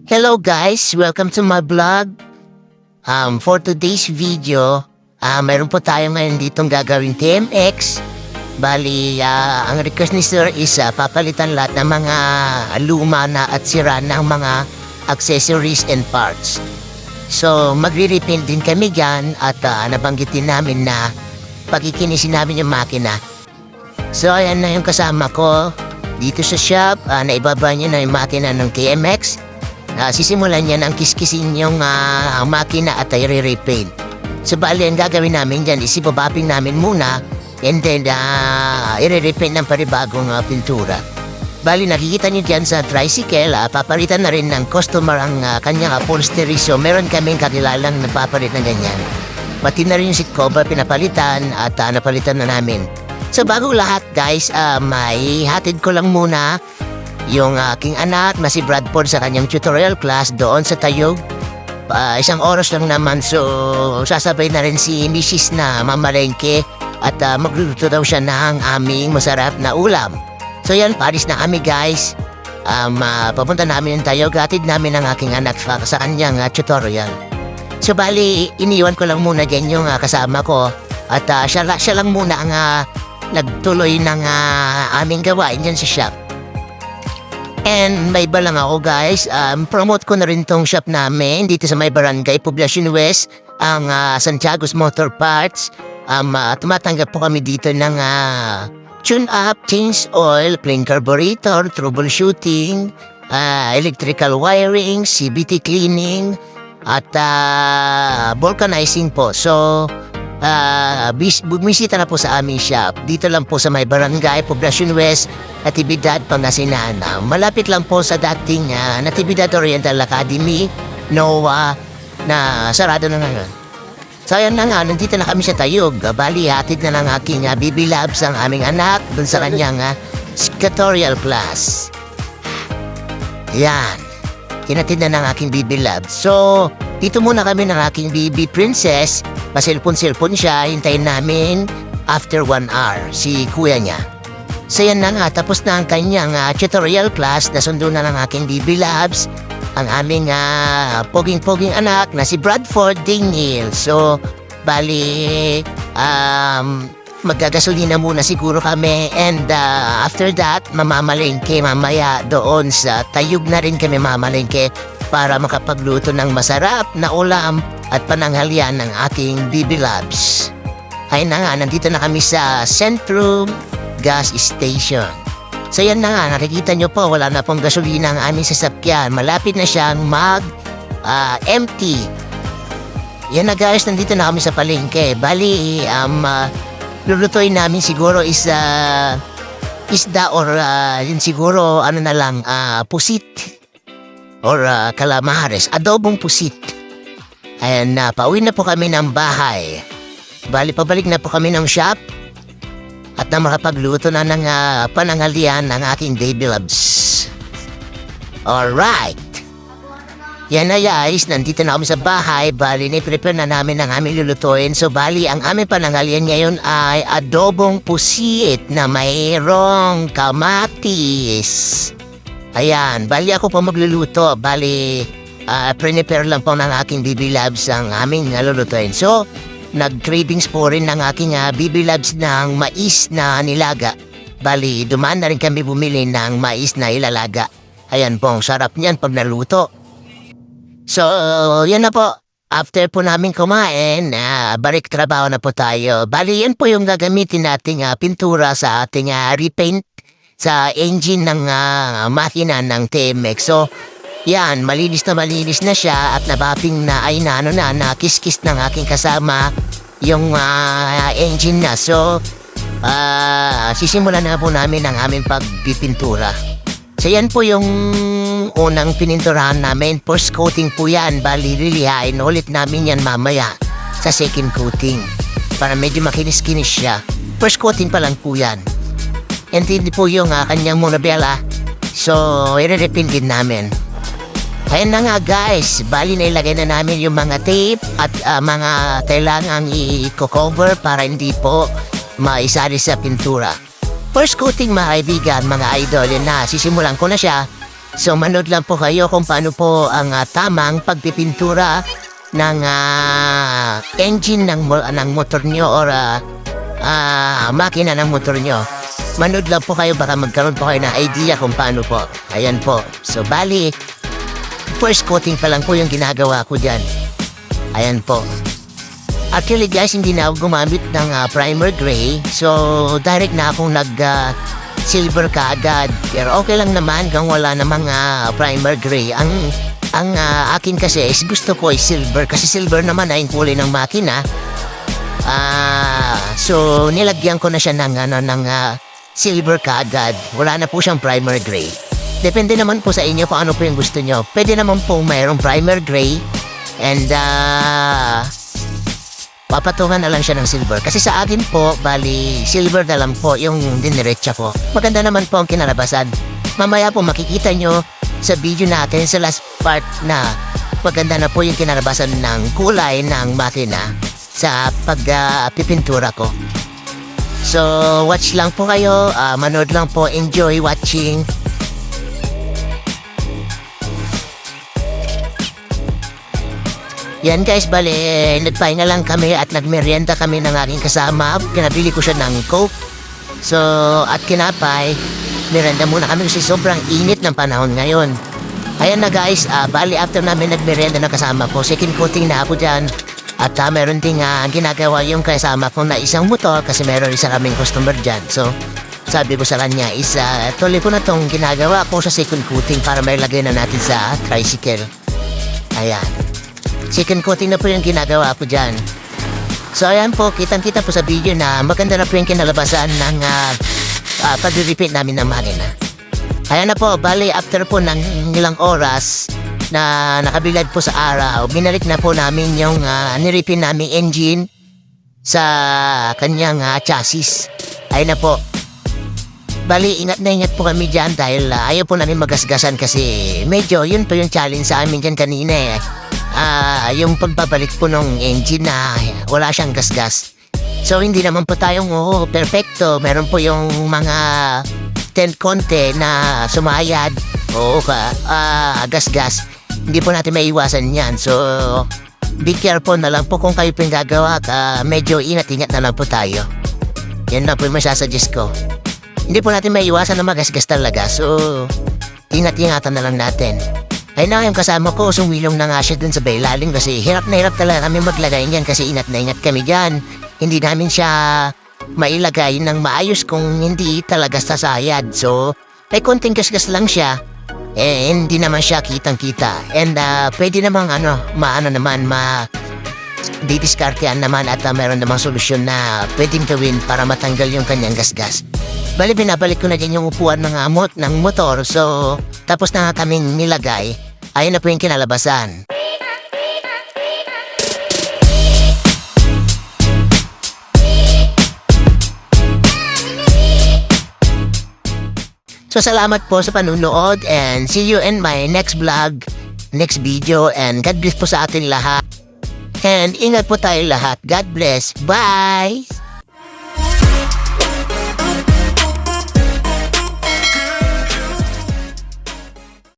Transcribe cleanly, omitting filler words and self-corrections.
Hello guys, welcome to my vlog. For today's video, meron po tayo ngayon ditong gagawin TMX. Bali, ang request ni Sir is papalitan lahat ng mga luma na at sira ng mga accessories and parts. So, magre-repaint din kami dyan at nabanggitin namin na pagkikinisin namin yung makina. So, ayan na yung kasama ko dito sa shop. Naibaba niya na yung makina ng TMX. Sisimulan niya ng kiskisin yung makina at ay re-repaint. So, bali, ang gagawin namin dyan is ibabapping namin muna and then i-repaint ng paribagong pintura. Bali, nakikita niyo dyan sa tricycle, papalitan na rin ng customer ang kanyang upholstery. So, meron kaming kakilalang napapalit na ganyan. Pati na rin yung seat cover pinapalitan at napalitan na namin. So, bago lahat guys, may hatid ko lang muna yung aking anak na si Bradford sa kanyang tutorial class doon sa Tayog. Isang oras lang naman, so sasabay na rin si Mrs. na mamalengke at magluluto daw siya ng aming masarap na ulam. So yan, paris na kami guys. Papunta namin yung Tayog, hatid namin ang aking anak sa kanyang tutorial. So bali, iniwan ko lang muna dyan yung kasama ko at siya lang muna ang nagtuloy ng aming gawain dyan sa shop. And may iba lang ako guys, promote ko na rin tong shop namin dito sa may barangay, Poblacion West, ang Santiago's Motor Parts. Tumatanggap po kami dito ng tune-up, change oil, plain carburetor, troubleshooting, electrical wiring, CVT cleaning, at vulcanizing po. So, bumisita na po sa aming shop. Dito lang po sa may barangay, Poblacion West, Natividad, Pangasinan. Malapit lang po sa dating Natividad Oriental Academy, NOAA, na sarado na ngayon. So ayan na nga, nandito na kami sa Tayog. Bali, hatid na ng aking BB Labs ang aming anak dun sa kanyang tutorial class. Yan, hinatid na ng aking BB Labs. So, dito muna kami ng aking BB Princess. Pasilpon-silpon siya, hintayin namin after 1 hour si kuya niya. So yan na nga, tapos na ang kanyang tutorial class. Nasundo na ng aking BB Labs ang aming poging-poging anak na si Bradford Daniel. So, bali, magagasolina muna siguro kami and after that, mamamalengke mamaya doon sa Tayog na rin kami mamalengke para makapagluto ng masarap na ulam at pananghalian ng aking BB Labs. Ayun na nga, nandito na kami sa Centrum Gas Station. So yan na nga, nakikita nyo po, wala na pong gasolina ang aming sasakyan. Malapit na siyang empty. Yan na guys, nandito na kami sa palengke. Bali, lulutuin namin siguro is isda or yun siguro ano na lang, pusit or calamares, adobong pusit. Ayan na, pauwi na po kami ng bahay. Bali, pabalik na po kami ng shop at na makapagluto na ng pananghalian ng aking baby Labs. Alright. Yan na guys, nandito na kami sa bahay. Bali, na-prepare na namin ang aming lulutuin. So, bali, ang aming pananghalian ngayon ay adobong pusit na mayroong kamatis. Ayan, bali ako po magluluto. Bali, prepare lang po ng aking BB Labs ang aming lulutuin. So, nag-cravings po rin ng aking BB Labs ng mais na nilaga. Bali, dumaan na rin kami bumili ng mais na ilalaga. Ayan po, ang sarap niyan pag naluto. So, yan na po. After po namin kumain, balik trabaho na po tayo. Bali, yan po yung gagamitin nating pintura sa ating repaint sa engine ng makina ng TMX. So, yan, malinis na siya at nabapping na ay na kiss-kiss ng aking kasama yung engine na. So, sisimulan na po namin ang aming pagpipintura. So, yan po yung unang pininturahan namin. First coating po yan. Bali, lilihain ulit namin yan mamaya sa second coating para medyo makinis-kinis siya. First coating pa lang po yan. And hindi po yung kanyang monobela. So, i-repaint din namin. Ayan na nga guys, bali na ilagay na namin yung mga tape at mga kailangang i-cover para hindi po maisali sa pintura. First coating mga kaibigan, mga idol, na sisimulan ko na siya So manood lang po kayo kung paano po ang tamang pagpipintura ng engine ng motor nyo or makina ng motor nyo. Manood lang po kayo, baka magkaroon po kayo ng idea kung paano po. Ayan po. So bali, first coating pa lang po yung ginagawa ko dyan. Ayan po. Actually guys, hindi na ako gumamit ng primer gray. So direct na akong silver kaagad. Pero okay lang naman kung wala namang primer gray. Ang akin kasi is gusto ko is silver. Kasi silver naman ay kulay ng makina. So nilagyan ko na siya ng silver kaagad. Wala na po siyang primer gray. Depende naman po sa inyo kung ano po yung gusto nyo. Pwede naman po mayroong primer gray and papatungan na lang siya ng silver. Kasi sa akin po, bali silver na lang po yung diniretsa ko. Maganda naman po ang kinalabasan. Mamaya po makikita nyo sa video natin sa last part na maganda na po yung kinalabasan ng kulay ng makina sa pagpipintura ko. So, watch lang po kayo. Manood lang po. Enjoy watching. Yan guys, bali, nagpahinga lang kami at nagmerienda kami ng aking kasama. Pinabili ko siya ng Coke. So, at kinapay, merienda muna kami kasi sobrang init ng panahon ngayon. Ayan na guys, bali after namin nagmerienda ng kasama ko, second coating na ako dyan. At meron ding ginagawa yung kasama ko na isang motor kasi meron isa kaming customer dyan. So, sabi ko sa kanya is tuloy ko na tong ginagawa ko sa second coating para may lagay na natin sa tricycle. Ayan. Second coating na po yung ginagawa ko dyan. So, ayan po, kitang-kita po sa video na maganda na po yung kinalabasan ng pag-repeat namin ng makina. Ayan na po, bali after po ng ilang oras na nakabilad po sa araw, binalik na po namin yung niripin naming engine sa kanyang chassis. Ayun na po. Bali, ingat na ingat po kami dyan dahil ayaw po namin magasgasan kasi medyo yun po yung challenge sa amin dyan kanina eh. Yung pagbabalik po ng engine na wala siyang gasgas. So hindi naman po tayong perfecto. Meron po yung mga konti na sumayad o gasgas. Hindi po natin maiwasan yan. So, be careful na lang po kung kayo po yung gagawa. Medyo ingat-ingat na lang po tayo. Yan na po yung masasuggest ko. Hindi po natin maiwasan na magasgas talaga. So, ingat-ingatan na lang natin. Ayun na yung kasama ko, sumilong na nga siya dun sa bailalim kasi hirap na hirap talaga kami maglagay niyan kasi ingat na ingat kami dyan. Hindi namin siya mailagay ng maayos kung hindi talaga sasayad. So, may konting gasgas lang siya. Hindi naman siya kitang-kita. And pwede namang didiskartean naman at meron namang solusyon na pwedeng gawin para matanggal yung kanyang gasgas. Bali, binabalik ko na din yung upuan ng motor. So, tapos na kaming nilagay. Ayun na po yung kinalabasan. So, salamat po sa panunood and see you in my next vlog, next video, and God bless po sa atin lahat. And ingat po tayo lahat. God bless. Bye!